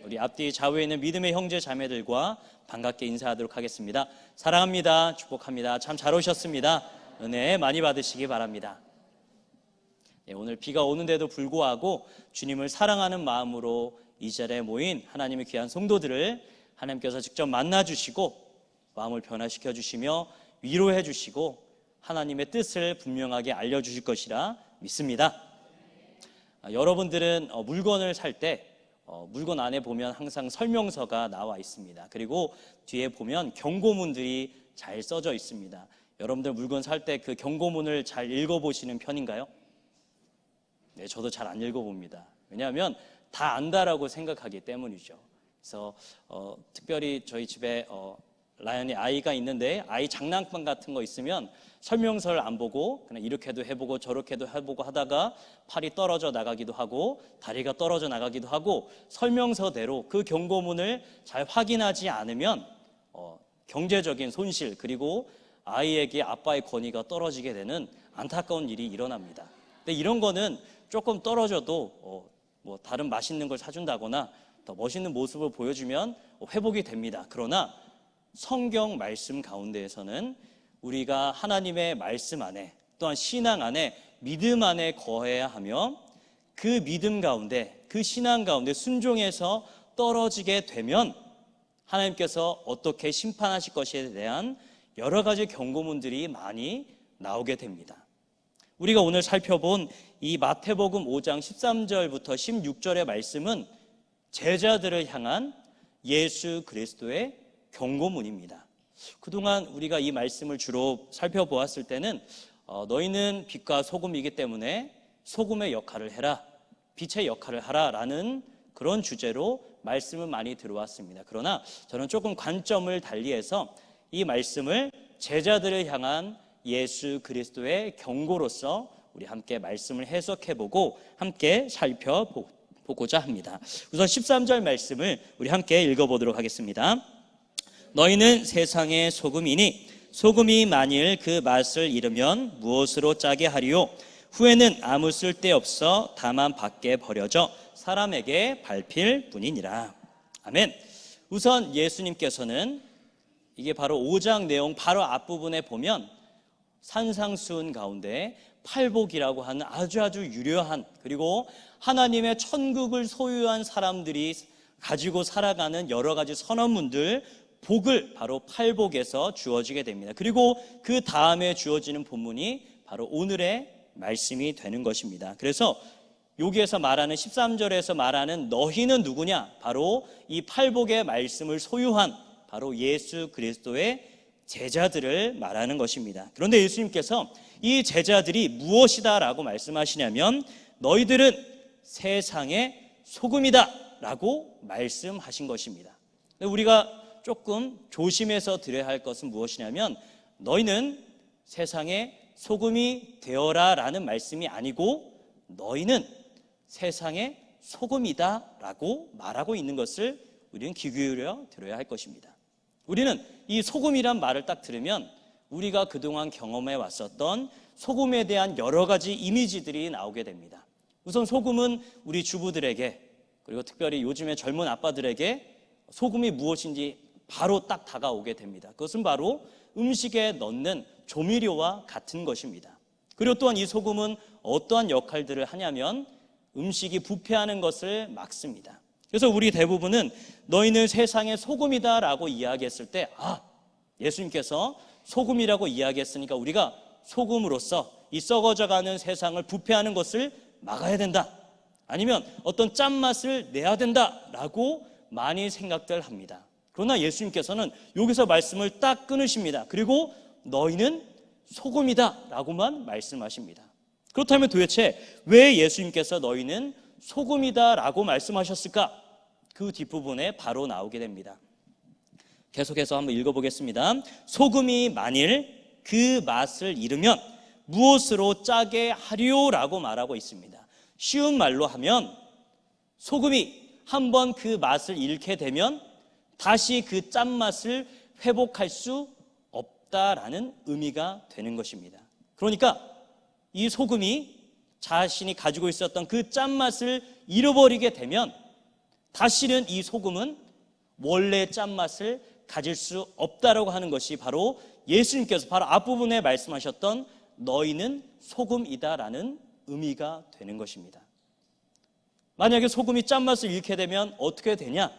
우리 앞뒤 좌우에 있는 믿음의 형제 자매들과 반갑게 인사하도록 하겠습니다. 사랑합니다. 축복합니다. 참 잘 오셨습니다. 은혜 많이 받으시기 바랍니다. 오늘 비가 오는데도 불구하고 주님을 사랑하는 마음으로 이 자리에 모인 하나님의 귀한 성도들을 하나님께서 직접 만나주시고 마음을 변화시켜 주시며 위로해 주시고 하나님의 뜻을 분명하게 알려주실 것이라 믿습니다. 여러분들은 물건을 살 때 물건 안에 보면 항상 설명서가 나와 있습니다. 그리고 뒤에 보면 경고문들이 잘 써져 있습니다. 여러분들 물건 살 때 그 경고문을 잘 읽어보시는 편인가요? 네, 저도 잘 안 읽어봅니다. 왜냐하면 다 안다라고 생각하기 때문이죠. 그래서 특별히 저희 집에 라연이 아이가 있는데 아이 장난감 같은 거 있으면 설명서를 안 보고 그냥 이렇게도 해보고 저렇게도 해보고 하다가 팔이 떨어져 나가기도 하고 다리가 떨어져 나가기도 하고 설명서대로 그 경고문을 잘 확인하지 않으면 경제적인 손실 그리고 아이에게 아빠의 권위가 떨어지게 되는 안타까운 일이 일어납니다. 근데 이런 거는 조금 떨어져도 뭐 다른 맛있는 걸 사준다거나 더 멋있는 모습을 보여주면 회복이 됩니다. 그러나 성경 말씀 가운데에서는 우리가 하나님의 말씀 안에 또한 신앙 안에 믿음 안에 거해야 하며 그 믿음 가운데 그 신앙 가운데 순종해서 떨어지게 되면 하나님께서 어떻게 심판하실 것에 대한 여러 가지 경고문들이 많이 나오게 됩니다. 우리가 오늘 살펴본 이 마태복음 5장 13절부터 16절의 말씀은 제자들을 향한 예수 그리스도의 경고문입니다. 그동안 우리가 이 말씀을 주로 살펴보았을 때는 너희는 빛과 소금이기 때문에 소금의 역할을 해라, 빛의 역할을 하라 라는 그런 주제로 말씀을 많이 들어왔습니다. 그러나 저는 조금 관점을 달리해서 이 말씀을 제자들을 향한 예수 그리스도의 경고로서 우리 함께 말씀을 해석해보고 함께 살펴보고자 합니다. 우선 13절 말씀을 우리 함께 읽어보도록 하겠습니다. 너희는 세상의 소금이니 소금이 만일 그 맛을 잃으면 무엇으로 짜게 하리요? 후에는 아무 쓸데없어 다만 밖에 버려져 사람에게 밟힐 뿐이니라. 아멘. 우선 예수님께서는 이게 바로 5장 내용 바로 앞부분에 보면 산상수훈 가운데 팔복이라고 하는 아주 유려한 그리고 하나님의 천국을 소유한 사람들이 가지고 살아가는 여러 가지 선언문들 복을 바로 팔복에서 주어지게 됩니다. 그리고 그 다음에 주어지는 본문이 바로 오늘의 말씀이 되는 것입니다. 그래서 여기에서 말하는 13절에서 말하는 너희는 누구냐? 바로 이 팔복의 말씀을 소유한 바로 예수 그리스도의 제자들을 말하는 것입니다. 그런데 예수님께서 이 제자들이 무엇이다 라고 말씀하시냐면 너희들은 세상의 소금이다 라고 말씀하신 것입니다. 우리가 조금 조심해서 드려야 할 것은 무엇이냐면 너희는 세상의 소금이 되어라 라는 말씀이 아니고 너희는 세상의 소금이다 라고 말하고 있는 것을 우리는 귀 기울여 들어야 할 것입니다. 우리는 이 소금이란 말을 딱 들으면 우리가 그동안 경험해 왔었던 소금에 대한 여러 가지 이미지들이 나오게 됩니다. 우선 소금은 우리 주부들에게 그리고 특별히 요즘의 젊은 아빠들에게 소금이 무엇인지 바로 딱 다가오게 됩니다. 그것은 바로 음식에 넣는 조미료와 같은 것입니다. 그리고 또한 이 소금은 어떠한 역할들을 하냐면 음식이 부패하는 것을 막습니다. 그래서 우리 대부분은 너희는 세상의 소금이다 라고 이야기했을 때 예수님께서 소금이라고 이야기했으니까 우리가 소금으로서 이 썩어져가는 세상을 부패하는 것을 막아야 된다, 아니면 어떤 짠맛을 내야 된다 라고 많이 생각들 합니다. 그러나 예수님께서는 여기서 말씀을 딱 끊으십니다. 그리고 너희는 소금이다 라고만 말씀하십니다. 그렇다면 도대체 왜 예수님께서 너희는 소금이다 라고 말씀하셨을까? 그 뒷부분에 바로 나오게 됩니다. 계속해서 한번 읽어보겠습니다. 소금이 만일 그 맛을 잃으면 무엇으로 짜게 하리요? 라고 말하고 있습니다. 쉬운 말로 하면 소금이 한번 그 맛을 잃게 되면 다시 그 짠맛을 회복할 수 없다라는 의미가 되는 것입니다. 그러니까 이 소금이 자신이 가지고 있었던 그 짠맛을 잃어버리게 되면 다시는 이 소금은 원래 짠맛을 가질 수 없다라고 하는 것이 바로 예수님께서 바로 앞부분에 말씀하셨던 너희는 소금이다라는 의미가 되는 것입니다. 만약에 소금이 짠맛을 잃게 되면 어떻게 되냐?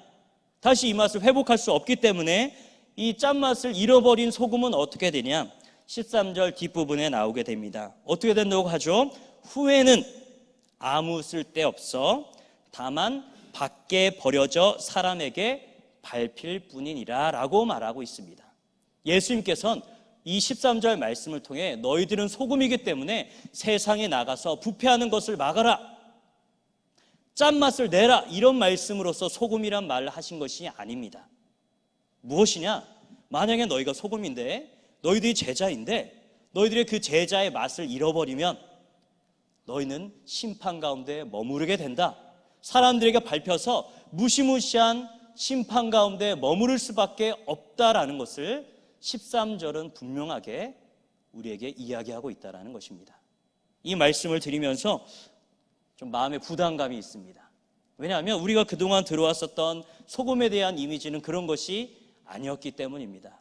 다시 이 맛을 회복할 수 없기 때문에 이 짠맛을 잃어버린 소금은 어떻게 되냐? 13절 뒷부분에 나오게 됩니다. 어떻게 된다고 하죠? 후에는 아무 쓸데없어 다만 밖에 버려져 사람에게 밟힐 뿐이니라 라고 말하고 있습니다. 예수님께서는 이 13절 말씀을 통해 너희들은 소금이기 때문에 세상에 나가서 부패하는 것을 막아라, 짠맛을 내라, 이런 말씀으로서 소금이란 말을 하신 것이 아닙니다. 무엇이냐? 만약에 너희가 소금인데, 너희들이 제자인데 너희들의 그 제자의 맛을 잃어버리면 너희는 심판 가운데 머무르게 된다. 사람들에게 밟혀서 무시무시한 심판 가운데 머무를 수밖에 없다라는 것을 13절은 분명하게 우리에게 이야기하고 있다는 것입니다. 이 말씀을 드리면서 좀 마음에 부담감이 있습니다. 왜냐하면 우리가 그동안 들어왔었던 소금에 대한 이미지는 그런 것이 아니었기 때문입니다.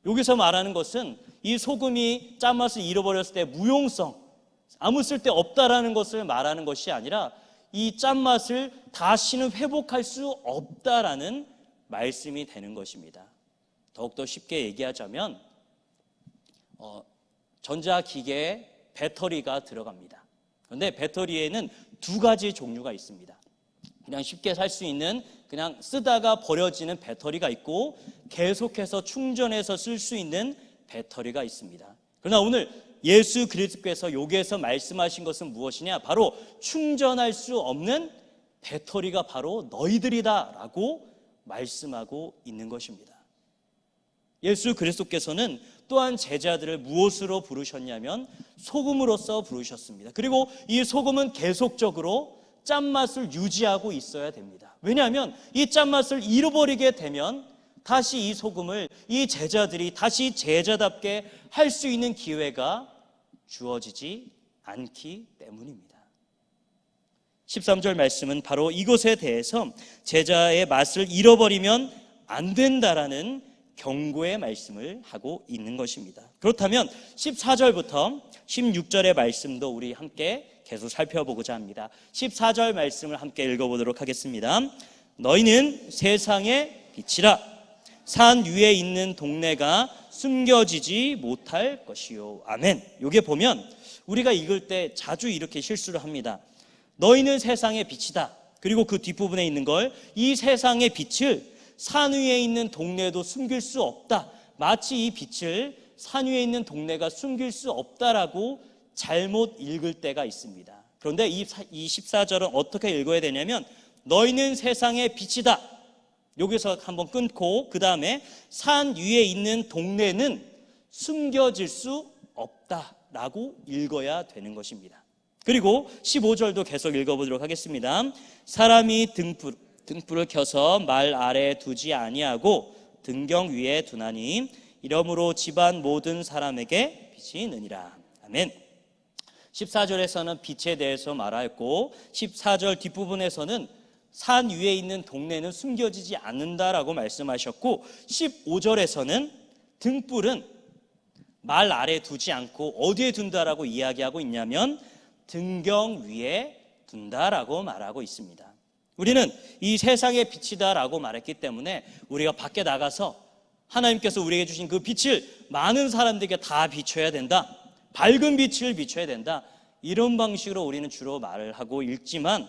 여기서 말하는 것은 이 소금이 짠맛을 잃어버렸을 때 무용성, 아무 쓸데 없다라는 것을 말하는 것이 아니라 이 짠맛을 다시는 회복할 수 없다라는 말씀이 되는 것입니다. 더욱더 쉽게 얘기하자면 전자기계에 배터리가 들어갑니다. 그런데 배터리에는 두 가지 종류가 있습니다. 그냥 쉽게 살 수 있는 그냥 쓰다가 버려지는 배터리가 있고 계속해서 충전해서 쓸 수 있는 배터리가 있습니다. 그러나 오늘 예수 그리스도께서 여기에서 말씀하신 것은 무엇이냐? 바로 충전할 수 없는 배터리가 바로 너희들이다라고 말씀하고 있는 것입니다. 예수 그리스도께서는 또한 제자들을 무엇으로 부르셨냐면 소금으로서 부르셨습니다. 그리고 이 소금은 계속적으로 짠맛을 유지하고 있어야 됩니다. 왜냐하면 이 짠맛을 잃어버리게 되면 다시 이 소금을 이 제자들이 다시 제자답게 할 수 있는 기회가 주어지지 않기 때문입니다. 13절 말씀은 바로 이것에 대해서 제자의 맛을 잃어버리면 안 된다라는 경고의 말씀을 하고 있는 것입니다. 그렇다면 14절부터 16절의 말씀도 우리 함께 계속 살펴보고자 합니다. 14절 말씀을 함께 읽어보도록 하겠습니다. 너희는 세상의 빛이라. 산 위에 있는 동네가 숨겨지지 못할 것이요. 아멘. 여기에 보면 우리가 읽을 때 자주 이렇게 실수를 합니다. 너희는 세상의 빛이다. 그리고 그 뒷부분에 있는 걸 이 세상의 빛을 산 위에 있는 동네도 숨길 수 없다. 마치 이 빛을 산 위에 있는 동네가 숨길 수 없다라고 잘못 읽을 때가 있습니다. 그런데 이 14절은 어떻게 읽어야 되냐면 너희는 세상의 빛이다. 여기서 한번 끊고 그 다음에 산 위에 있는 동네는 숨겨질 수 없다라고 읽어야 되는 것입니다. 그리고 15절도 계속 읽어보도록 하겠습니다. 사람이 등불을 켜서 말 아래에 두지 아니하고 등경 위에 두나니 이러므로 집안 모든 사람에게 빛이 느니라. 아멘. 14절에서는 빛에 대해서 말하였고 14절 뒷부분에서는 산 위에 있는 동네는 숨겨지지 않는다라고 말씀하셨고 15절에서는 등불은 말 아래에 두지 않고 어디에 둔다라고 이야기하고 있냐면 등경 위에 둔다라고 말하고 있습니다. 우리는 이 세상의 빛이다라고 말했기 때문에 우리가 밖에 나가서 하나님께서 우리에게 주신 그 빛을 많은 사람들에게 다 비춰야 된다. 밝은 빛을 비춰야 된다. 이런 방식으로 우리는 주로 말을 하고 읽지만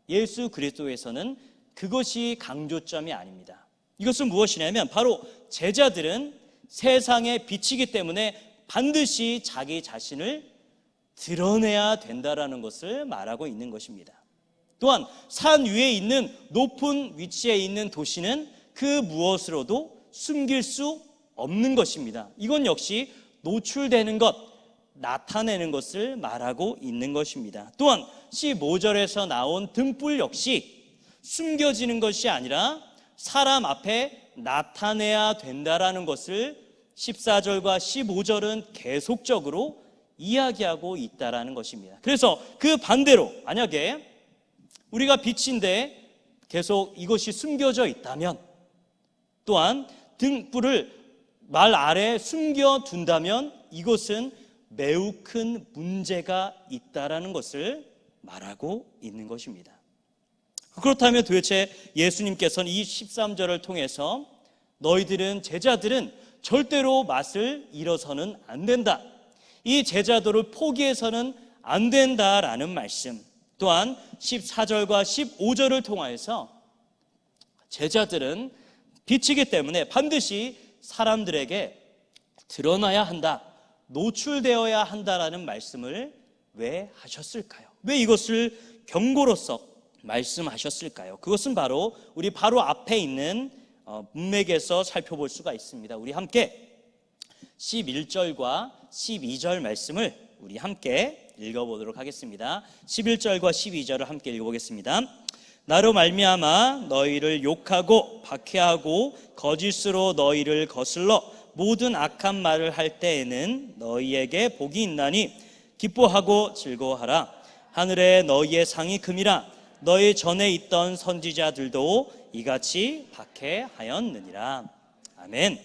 예수 그리스도에서는 그것이 강조점이 아닙니다. 이것은 무엇이냐면 바로 제자들은 세상의 빛이기 때문에 반드시 자기 자신을 드러내야 된다라는 것을 말하고 있는 것입니다. 또한 산 위에 있는 높은 위치에 있는 도시는 그 무엇으로도 숨길 수 없는 것입니다. 이건 역시 노출되는 것, 나타내는 것을 말하고 있는 것입니다. 또한 15절에서 나온 등불 역시 숨겨지는 것이 아니라 사람 앞에 나타내야 된다라는 것을 14절과 15절은 계속적으로 이야기하고 있다라는 것입니다. 그래서 그 반대로 만약에 우리가 빛인데 계속 이것이 숨겨져 있다면, 또한 등불을 말 아래에 숨겨둔다면 이것은 매우 큰 문제가 있다라는 것을 말하고 있는 것입니다. 그렇다면 도대체 예수님께서는 이 13절을 통해서 너희들은, 제자들은 절대로 맛을 잃어서는 안 된다, 이 제자도를 포기해서는 안 된다라는 말씀, 또한 14절과 15절을 통하여서 제자들은 빛이기 때문에 반드시 사람들에게 드러나야 한다, 노출되어야 한다라는 말씀을 왜 하셨을까요? 왜 이것을 경고로서 말씀하셨을까요? 그것은 바로 우리 바로 앞에 있는 문맥에서 살펴볼 수가 있습니다. 우리 함께 11절과 12절 말씀을 우리 함께 읽어보도록 하겠습니다. 11절과 12절을 함께 읽어보겠습니다. 나로 말미암아 너희를 욕하고 박해하고 거짓으로 너희를 거슬러 모든 악한 말을 할 때에는 너희에게 복이 있나니 기뻐하고 즐거워하라. 하늘에 너희의 상이 금이라. 너희 전에 있던 선지자들도 이같이 박해하였느니라. 아멘.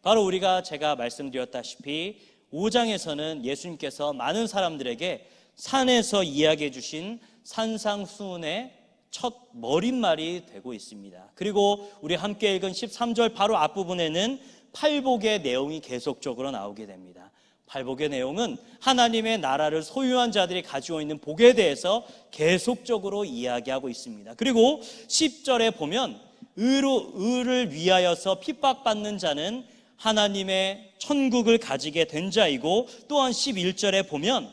바로 제가 말씀드렸다시피 5장에서는 예수님께서 많은 사람들에게 산에서 이야기해 주신 산상수훈의 첫 머릿말이 되고 있습니다. 그리고 우리 함께 읽은 13절 바로 앞부분에는 팔복의 내용이 계속적으로 나오게 됩니다. 팔복의 내용은 하나님의 나라를 소유한 자들이 가지고 있는 복에 대해서 계속적으로 이야기하고 있습니다. 그리고 10절에 보면 의를 위하여서 핍박받는 자는 하나님의 천국을 가지게 된 자이고, 또한 11절에 보면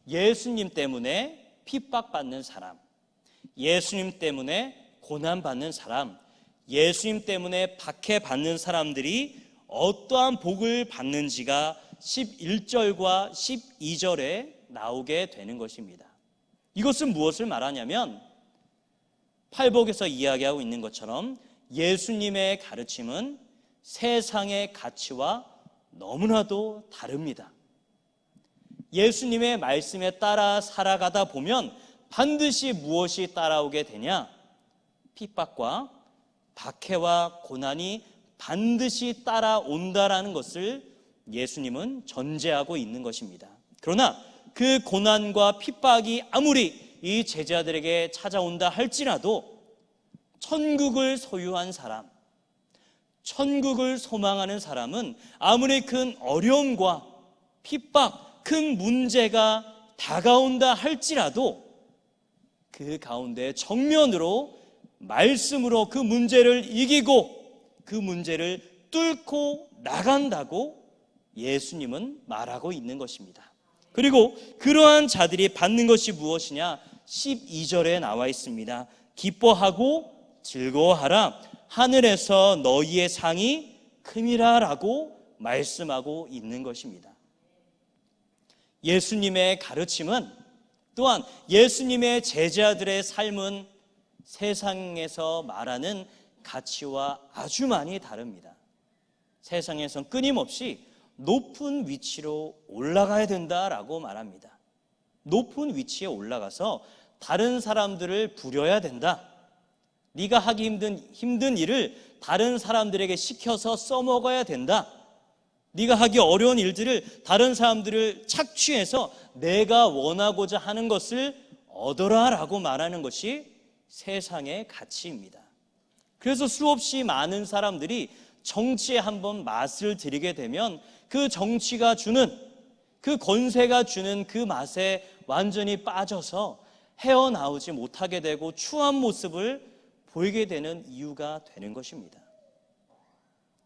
예수님 때문에 핍박받는 사람, 예수님 때문에 고난받는 사람, 예수님 때문에 박해받는 사람들이 어떠한 복을 받는지가 11절과 12절에 나오게 되는 것입니다. 이것은 무엇을 말하냐면 팔복에서 이야기하고 있는 것처럼 예수님의 가르침은 세상의 가치와 너무나도 다릅니다. 예수님의 말씀에 따라 살아가다 보면 반드시 무엇이 따라오게 되냐? 핍박과 박해와 고난이 반드시 따라온다라는 것을 예수님은 전제하고 있는 것입니다. 그러나 그 고난과 핍박이 아무리 이 제자들에게 찾아온다 할지라도 천국을 소유한 사람, 천국을 소망하는 사람은 아무리 큰 어려움과 핍박, 큰 문제가 다가온다 할지라도 그 가운데 정면으로 말씀으로 그 문제를 이기고 그 문제를 뚫고 나간다고 예수님은 말하고 있는 것입니다. 그리고 그러한 자들이 받는 것이 무엇이냐? 12절에 나와 있습니다. 기뻐하고 즐거워하라. 하늘에서 너희의 상이 큼이라 라고 말씀하고 있는 것입니다. 예수님의 가르침은, 또한 예수님의 제자들의 삶은 세상에서 말하는 가치와 아주 많이 다릅니다. 세상에선 끊임없이 높은 위치로 올라가야 된다라고 말합니다. 높은 위치에 올라가서 다른 사람들을 부려야 된다. 네가 하기 힘든 일을 다른 사람들에게 시켜서 써먹어야 된다. 네가 하기 어려운 일들을 다른 사람들을 착취해서 내가 원하고자 하는 것을 얻어라라고 말하는 것이 세상의 가치입니다. 그래서 수없이 많은 사람들이 정치에 한번 맛을 들이게 되면 그 정치가 주는, 그 권세가 주는 그 맛에 완전히 빠져서 헤어나오지 못하게 되고 추한 모습을 보이게 되는 이유가 되는 것입니다.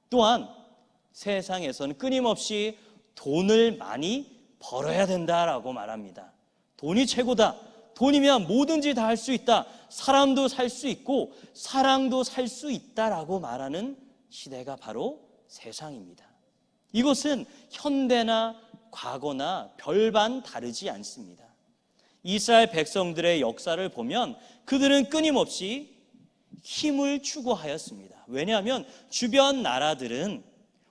또한 세상에서는 끊임없이 돈을 많이 벌어야 된다라고 말합니다. 돈이 최고다. 돈이면 뭐든지 다 할 수 있다. 사람도 살 수 있고 사랑도 살 수 있다라고 말하는 시대가 바로 세상입니다. 이것은 현대나 과거나 별반 다르지 않습니다. 이스라엘 백성들의 역사를 보면 그들은 끊임없이 힘을 추구하였습니다. 왜냐하면 주변 나라들은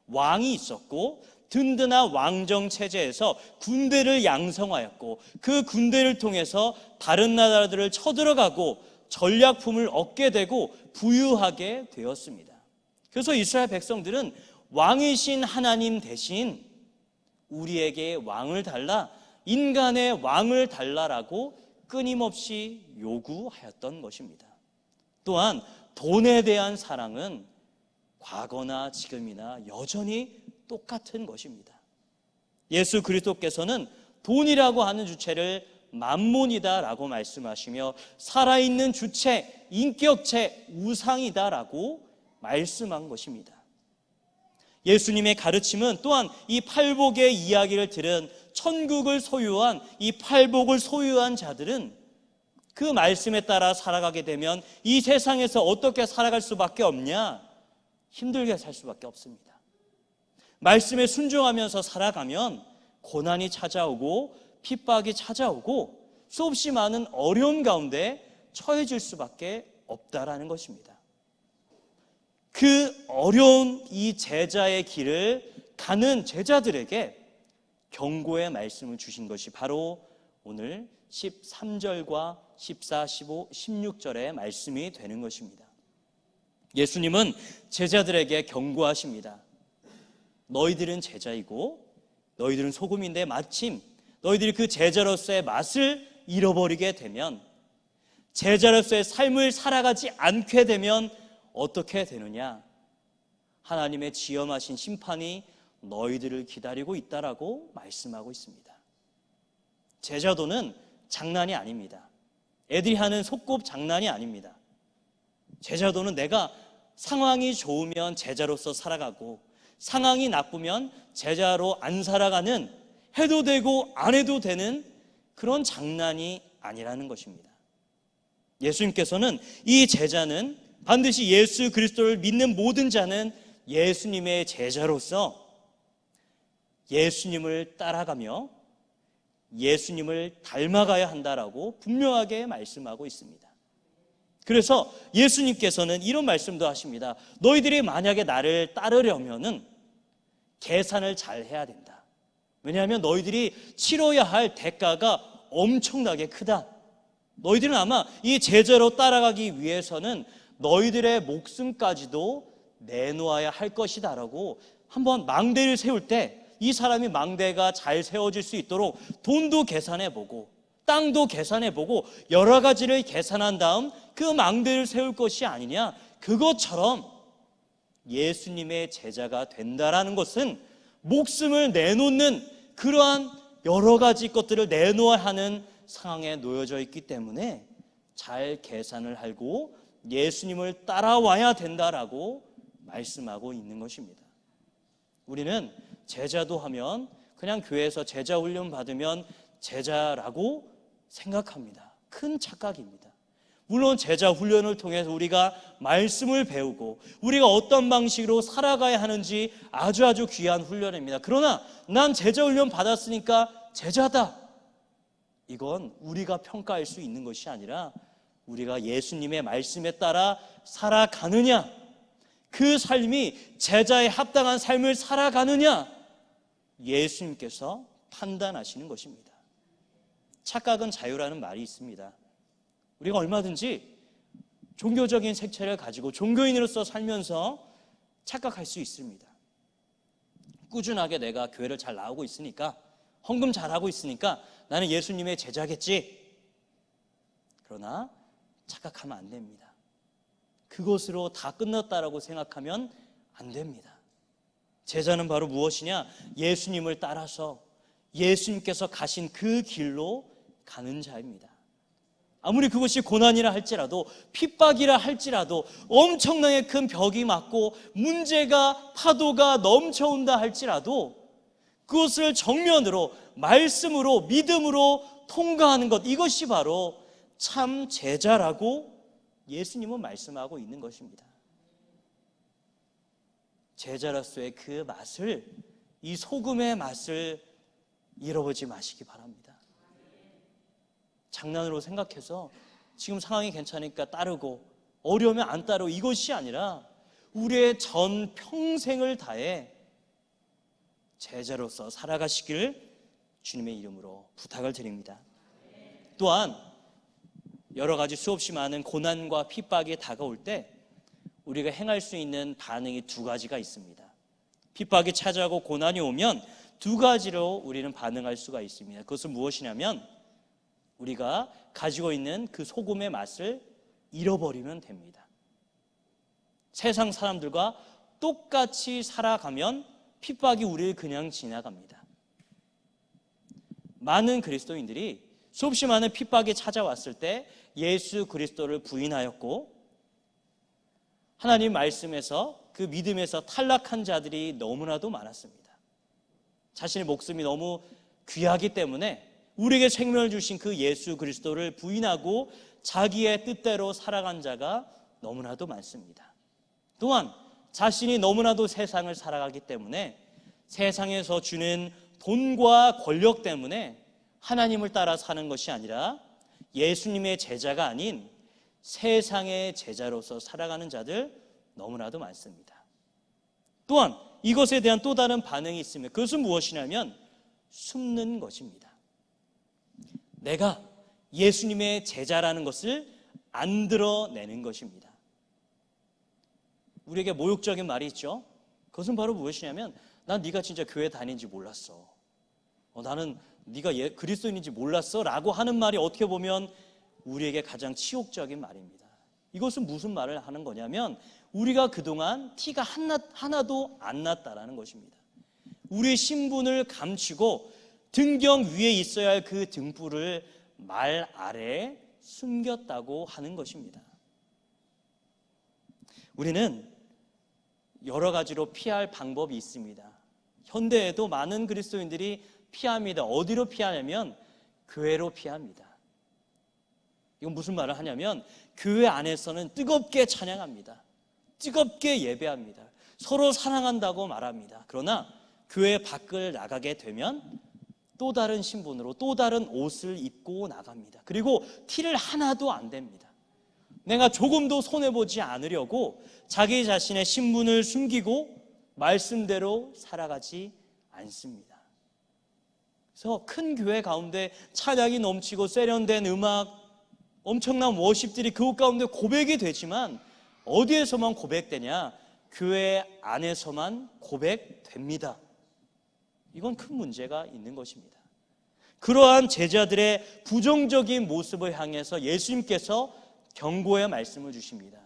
왕이 있었고 든든한 왕정 체제에서 군대를 양성하였고 그 군대를 통해서 다른 나라들을 쳐들어가고 전략품을 얻게 되고 부유하게 되었습니다. 그래서 이스라엘 백성들은 왕이신 하나님 대신 우리에게 왕을 달라, 인간의 왕을 달라라고 끊임없이 요구하였던 것입니다. 또한 돈에 대한 사랑은 과거나 지금이나 여전히 똑같은 것입니다. 예수 그리스도께서는 돈이라고 하는 주체를 만몬이다라고 말씀하시며 살아있는 주체, 인격체, 우상이다라고 말씀한 것입니다. 예수님의 가르침은 또한 이 팔복의 이야기를 들은 천국을 소유한 이 팔복을 소유한 자들은 그 말씀에 따라 살아가게 되면 이 세상에서 어떻게 살아갈 수밖에 없냐? 힘들게 살 수밖에 없습니다. 말씀에 순종하면서 살아가면 고난이 찾아오고 핍박이 찾아오고 수없이 많은 어려움 가운데 처해질 수밖에 없다라는 것입니다. 그 어려운 이 제자의 길을 가는 제자들에게 경고의 말씀을 주신 것이 바로 오늘 13절과 14, 15, 16절의 말씀이 되는 것입니다. 예수님은 제자들에게 경고하십니다. 너희들은 제자이고 너희들은 소금인데 마침 너희들이 그 제자로서의 맛을 잃어버리게 되면, 제자로서의 삶을 살아가지 않게 되면 어떻게 되느냐? 하나님의 지엄하신 심판이 너희들을 기다리고 있다라고 말씀하고 있습니다. 제자도는 장난이 아닙니다. 애들이 하는 속곱 장난이 아닙니다. 제자도는 내가 상황이 좋으면 제자로서 살아가고 상황이 나쁘면 제자로 안 살아가는, 해도 되고 안 해도 되는 그런 장난이 아니라는 것입니다. 예수님께서는 이 제자는 반드시 예수 그리스도를 믿는 모든 자는 예수님의 제자로서 예수님을 따라가며 예수님을 닮아가야 한다라고 분명하게 말씀하고 있습니다. 그래서 예수님께서는 이런 말씀도 하십니다. 너희들이 만약에 나를 따르려면은 계산을 잘 해야 된다. 왜냐하면 너희들이 치러야 할 대가가 엄청나게 크다. 너희들은 아마 이 제자로 따라가기 위해서는 너희들의 목숨까지도 내놓아야 할 것이다 라고 한번 망대를 세울 때 이 사람이 망대가 잘 세워질 수 있도록 돈도 계산해보고 땅도 계산해보고 여러 가지를 계산한 다음 그 망대를 세울 것이 아니냐. 그것처럼 예수님의 제자가 된다라는 것은 목숨을 내놓는 그러한 여러 가지 것들을 내놓아야 하는 상황에 놓여져 있기 때문에 잘 계산을 하고 예수님을 따라와야 된다라고 말씀하고 있는 것입니다. 우리는 제자도 하면 그냥 교회에서 제자 훈련 받으면 제자라고 생각합니다. 큰 착각입니다. 물론 제자 훈련을 통해서 우리가 말씀을 배우고 우리가 어떤 방식으로 살아가야 하는지 아주 귀한 훈련입니다. 그러나 난 제자 훈련 받았으니까 제자다. 이건 우리가 평가할 수 있는 것이 아니라 우리가 예수님의 말씀에 따라 살아가느냐, 그 삶이 제자에 합당한 삶을 살아가느냐, 예수님께서 판단하시는 것입니다. 착각은 자유라는 말이 있습니다. 우리가 얼마든지 종교적인 색채를 가지고 종교인으로서 살면서 착각할 수 있습니다. 꾸준하게 내가 교회를 잘 나오고 있으니까, 헌금 잘하고 있으니까 나는 예수님의 제자겠지. 그러나 착각하면 안 됩니다. 그것으로 다 끝났다라고 생각하면 안 됩니다. 제자는 바로 무엇이냐? 예수님을 따라서 예수님께서 가신 그 길로 가는 자입니다. 아무리 그것이 고난이라 할지라도, 핍박이라 할지라도, 엄청나게 큰 벽이 맞고 문제가, 파도가 넘쳐온다 할지라도 그것을 정면으로, 말씀으로, 믿음으로 통과하는 것, 이것이 바로 참 제자라고 예수님은 말씀하고 있는 것입니다. 제자로서의 그 맛을, 이 소금의 맛을 잃어버리지 마시기 바랍니다. 장난으로 생각해서 지금 상황이 괜찮으니까 따르고 어려우면 안 따르고 이것이 아니라 우리의 전 평생을 다해 제자로서 살아가시길 주님의 이름으로 부탁을 드립니다. 또한 여러 가지 수없이 많은 고난과 핍박이 다가올 때 우리가 행할 수 있는 반응이 두 가지가 있습니다. 핍박이 찾아오고 고난이 오면 두 가지로 우리는 반응할 수가 있습니다. 그것은 무엇이냐면 우리가 가지고 있는 그 소금의 맛을 잃어버리면 됩니다. 세상 사람들과 똑같이 살아가면 핍박이 우리를 그냥 지나갑니다. 많은 그리스도인들이 수없이 많은 핍박이 찾아왔을 때 예수 그리스도를 부인하였고 하나님 말씀에서 그 믿음에서 탈락한 자들이 너무나도 많았습니다. 자신의 목숨이 너무 귀하기 때문에 우리에게 생명을 주신 그 예수 그리스도를 부인하고 자기의 뜻대로 살아간 자가 너무나도 많습니다. 또한 자신이 너무나도 세상을 살아가기 때문에 세상에서 주는 돈과 권력 때문에 하나님을 따라 사는 것이 아니라 예수님의 제자가 아닌 세상의 제자로서 살아가는 자들 너무나도 많습니다. 또한 이것에 대한 또 다른 반응이 있으면 그것은 무엇이냐면 숨는 것입니다. 내가 예수님의 제자라는 것을 안 드러내는 것입니다. 우리에게 모욕적인 말이 있죠. 그것은 바로 무엇이냐면 난 네가 진짜 교회 다니는지 몰랐어. 나는 네가 그리스도인인지 몰랐어 라고 하는 말이 어떻게 보면 우리에게 가장 치욕적인 말입니다. 이것은 무슨 말을 하는 거냐면 우리가 그동안 티가 하나도 안 났다라는 것입니다. 우리의 신분을 감추고 등경 위에 있어야 할 그 등불을 말 아래에 숨겼다고 하는 것입니다. 우리는 여러 가지로 피할 방법이 있습니다. 현대에도 많은 그리스도인들이 피합니다. 어디로 피하냐면 교회로 피합니다. 이건 무슨 말을 하냐면 교회 안에서는 뜨겁게 찬양합니다. 뜨겁게 예배합니다. 서로 사랑한다고 말합니다. 그러나 교회 밖을 나가게 되면 또 다른 신분으로 또 다른 옷을 입고 나갑니다. 그리고 티를 하나도 안 댑니다. 내가 조금도 손해보지 않으려고 자기 자신의 신분을 숨기고 말씀대로 살아가지 않습니다. 그래서 큰 교회 가운데 찬양이 넘치고 세련된 음악, 엄청난 워십들이 그곳 가운데 고백이 되지만 어디에서만 고백되냐? 교회 안에서만 고백됩니다. 이건 큰 문제가 있는 것입니다. 그러한 제자들의 부정적인 모습을 향해서 예수님께서 경고의 말씀을 주십니다.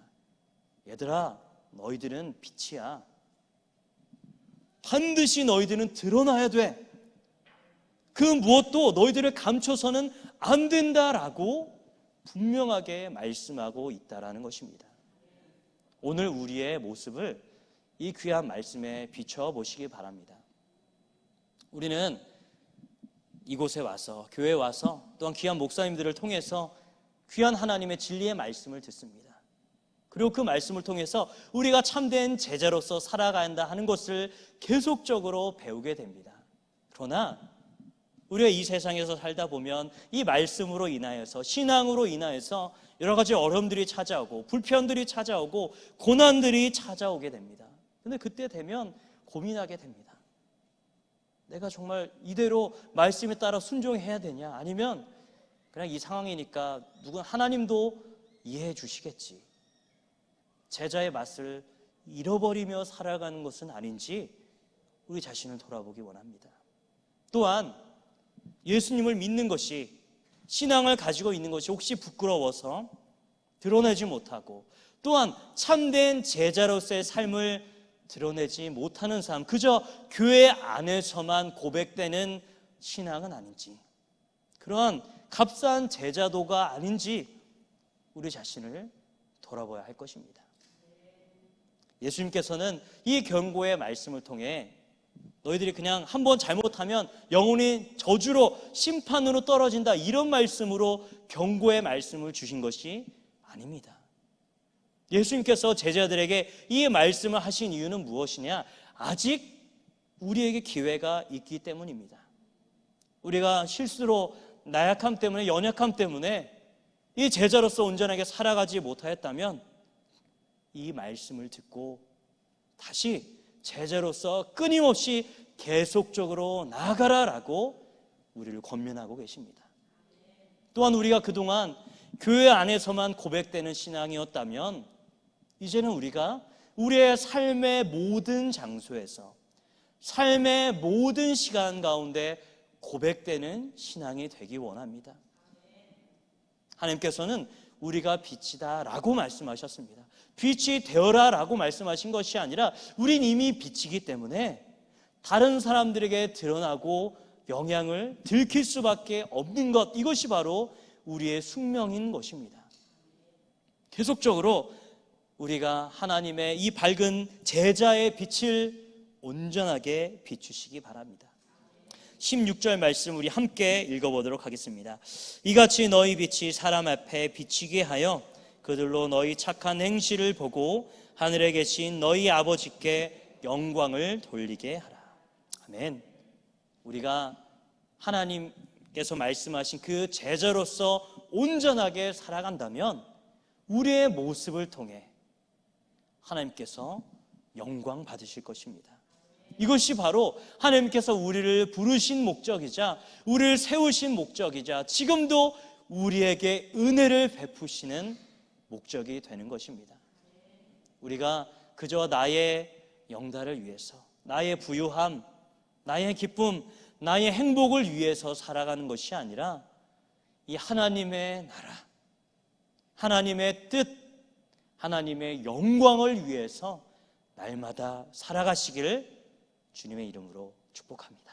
얘들아, 너희들은 빛이야. 반드시 너희들은 드러나야 돼. 그 무엇도 너희들을 감춰서는 안 된다라고 분명하게 말씀하고 있다라는 것입니다. 오늘 우리의 모습을 이 귀한 말씀에 비춰보시기 바랍니다. 우리는 이곳에 와서, 교회에 와서 또한 귀한 목사님들을 통해서 귀한 하나님의 진리의 말씀을 듣습니다. 그리고 그 말씀을 통해서 우리가 참된 제자로서 살아가야 한다 하는 것을 계속적으로 배우게 됩니다. 그러나 우리가 이 세상에서 살다 보면 이 말씀으로 인하여서, 신앙으로 인하여서 여러 가지 어려움들이 찾아오고 불편들이 찾아오고 고난들이 찾아오게 됩니다. 그런데 그때 되면 고민하게 됩니다. 내가 정말 이대로 말씀에 따라 순종해야 되냐? 아니면 그냥 이 상황이니까 누군 하나님도 이해해 주시겠지. 제자의 맛을 잃어버리며 살아가는 것은 아닌지 우리 자신을 돌아보기 원합니다. 또한 예수님을 믿는 것이, 신앙을 가지고 있는 것이 혹시 부끄러워서 드러내지 못하고 또한 참된 제자로서의 삶을 드러내지 못하는 삶, 그저 교회 안에서만 고백되는 신앙은 아닌지, 그러한 값싼 제자도가 아닌지 우리 자신을 돌아봐야 할 것입니다. 예수님께서는 이 경고의 말씀을 통해 너희들이 그냥 한번 잘못하면 영원히 저주로, 심판으로 떨어진다, 이런 말씀으로 경고의 말씀을 주신 것이 아닙니다. 예수님께서 제자들에게 이 말씀을 하신 이유는 무엇이냐? 아직 우리에게 기회가 있기 때문입니다. 우리가 실수로, 나약함 때문에, 연약함 때문에 이 제자로서 온전하게 살아가지 못하였다면 이 말씀을 듣고 다시 제자로서 끊임없이 계속적으로 나아가라라고 우리를 권면하고 계십니다. 또한 우리가 그동안 교회 안에서만 고백되는 신앙이었다면 이제는 우리가 우리의 삶의 모든 장소에서 삶의 모든 시간 가운데 고백되는 신앙이 되기 원합니다. 하나님께서는 우리가 빛이다 라고 말씀하셨습니다. 빛이 되어라 라고 말씀하신 것이 아니라 우린 이미 빛이기 때문에 다른 사람들에게 드러나고 영향을 들킬 수밖에 없는 것, 이것이 바로 우리의 숙명인 것입니다. 계속적으로 우리가 하나님의 이 밝은 제자의 빛을 온전하게 비추시기 바랍니다. 16절 말씀 우리 함께 읽어보도록 하겠습니다. 이같이 너희 빛이 사람 앞에 비치게 하여 그들로 너희 착한 행실을 보고 하늘에 계신 너희 아버지께 영광을 돌리게 하라. 아멘. 우리가 하나님께서 말씀하신 그 제자로서 온전하게 살아간다면 우리의 모습을 통해 하나님께서 영광 받으실 것입니다. 이것이 바로 하나님께서 우리를 부르신 목적이자 우리를 세우신 목적이자 지금도 우리에게 은혜를 베푸시는 목적이 되는 것입니다. 우리가 그저 나의 영달을 위해서, 나의 부유함, 나의 기쁨, 나의 행복을 위해서 살아가는 것이 아니라 이 하나님의 나라, 하나님의 뜻, 하나님의 영광을 위해서 날마다 살아가시기를 주님의 이름으로 축복합니다.